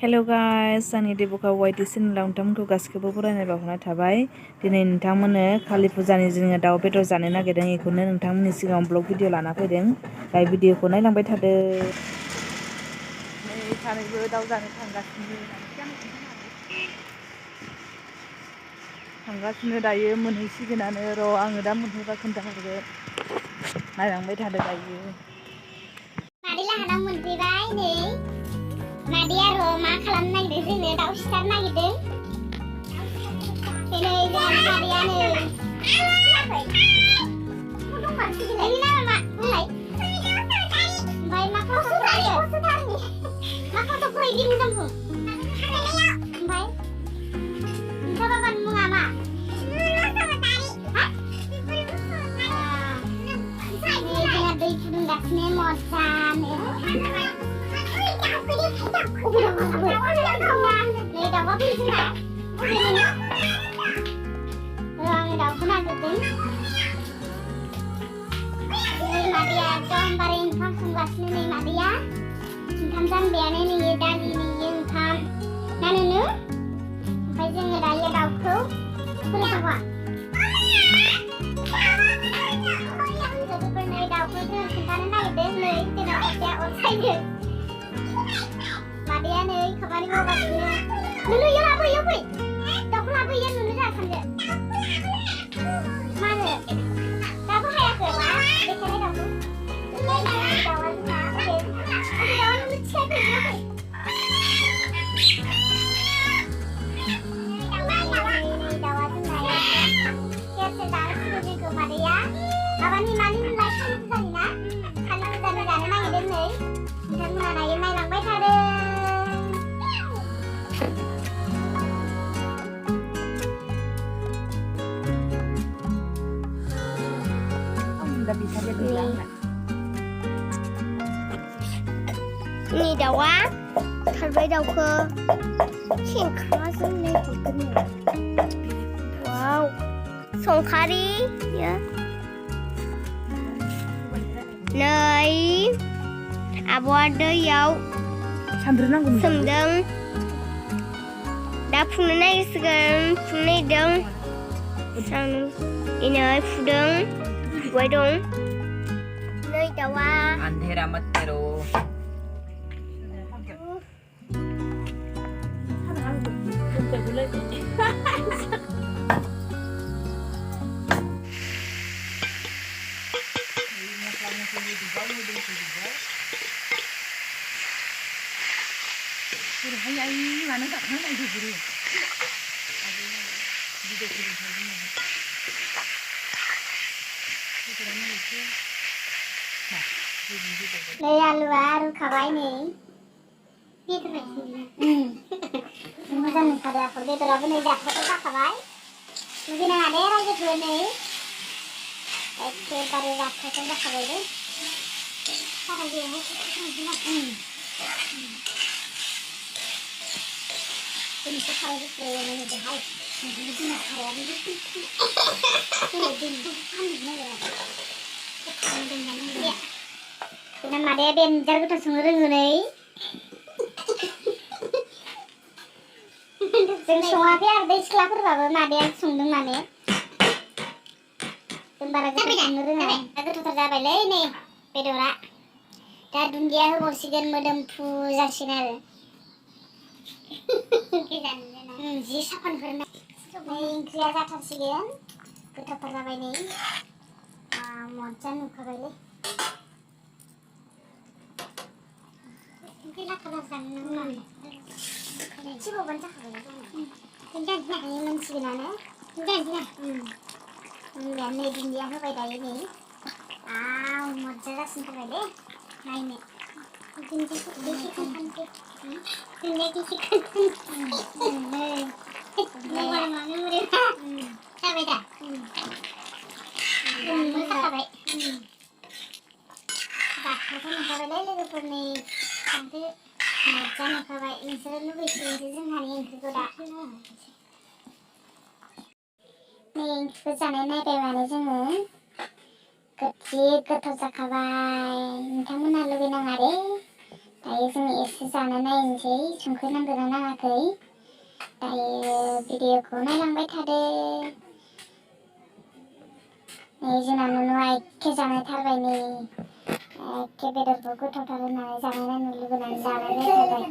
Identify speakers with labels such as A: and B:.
A: Hello guys आंनि देबुका वाइटि चेनेलाव नोंथांमोनखौ गासिखौबो बरायनाय बावहरनाय थाबाय। दिनै नोंथांमोननो कालि फुजानि जोङो दाउ बेदर जानो नागिरदों, बेखौनो नोंथांमोननि सिगाङाव ब्लग भिडिअ लाना फैदों। दायो भिडिअखौ नायलांबाय थादो। नै सानैबो दाउ जानो थांगासिनो दायो मोनहैसिगोनानो र' आङो दा मोनहैबा खोन्थाहरगोन। नायलांबाय थादो दायो।
B: मादै लाहानाव मोनफैबाय नै मादैया र' मा खालामनो नागिरदों जोंनो दाउ सिथारनो नागिरदों। नै जोंहा मादैया नै खोनायाखै मा बुंलाय ओमफ्राय मा खस्थ' जायो मा खस्थ' फरायदि मोजां बुं ओमफ्राय नोंसा बाबानि मुङा मा? दै फुदुंगासिनो मजानो नै दाउआ फैदों आङो दाउखौ नागिरदों। नै मादैया एकदमबारे ओंखाम संगासिनो नै मादैया ओंखाम जानबायानो नै दालि नै ओंखाम नानोनो ओमफ्राय जोङो दायो दाउखौ फोरानबा मादैया नै खामानि मावगासिनो नुनु इयाव लाबो इयाव फै दाउखौ लाबो इयाव नुनु जोंहा सानदो मानो दाबो हायाखै मा देखायनाय दाउखौ दाउआ जोंना दाउआ नुनु थियाखै इयाव फै दाउआ जोंना सेरसे जानोसिगोन जोंखौ मादैया माबानि मानि मोनलाय कालि फुजानि ना कालि फुजानि जानो नागिरदों नै नोंथांमोना दायो नायलांबाय थादों। Ini dawa, terbaik dawa singkasa nih begini. Wow, songkari ya. Nei, abu ada yau. Semdeng. Dah punya naik sekarang, punya deng. Sang ini pudeng, gue dong. Nei dawa.
C: Andhera mat karo.
B: Đây alua rukabai nih. Mojan kada aku dia terlalu nih dah foto kabai. Mungkin ada orang yang jual nih. Oke, baru dah foto kabai deh. Sekarang dia mau ini sekarang itu ini dah hai. Ini dia sekarang ini. Ya. Dengan Made benjar kita sungguh nih. जों सङाखै आरो दै सिख्लाफोरबाबो मादैया संदों माने जों बारा गोथाव संनो रोङा दा गोथावथार जाबायलै नै बेदरा दा दुन्दिया होबावसिगोन मोदोमफ्रु जासिगोन आरो जि साफानफोर नै ओंख्रिया जाथारसिगोन गोथावथार जाबाय नै मजा नुखाबायलै ओंख्रि लाखालार जानो नांगौ Cipokan cakap tinggal ni mensilannya tinggal dan ni dia apa dah ini mozza sentuh deh nah ini tinggal disikan tinggal disikan mana mana mereka sampai dah mereka sampai dah kita nak sampai lagi tu ni nanti मजा नुखाबाय नोंसोरो लुबैसिगोनसो जोंहानि ओंख्रिखौ दा नै ओंख्रिखौ जानाय नायबाय माने जोङो जि गोथाव जाखाबाय नोंथांमोनहा लुबैनाङा दे दायो जों एसे जाना नायनोसै संख्रि नांदोंना नाङाखै। दायो भिडिअखौ नायलांबाय थादो। नै जोंना नुनुआ एखे जानायथारबाय नै एखे बेदरखौ गोथावथार होननानै जानाय नायनो लुबैनानै जानाय जाथारबाय।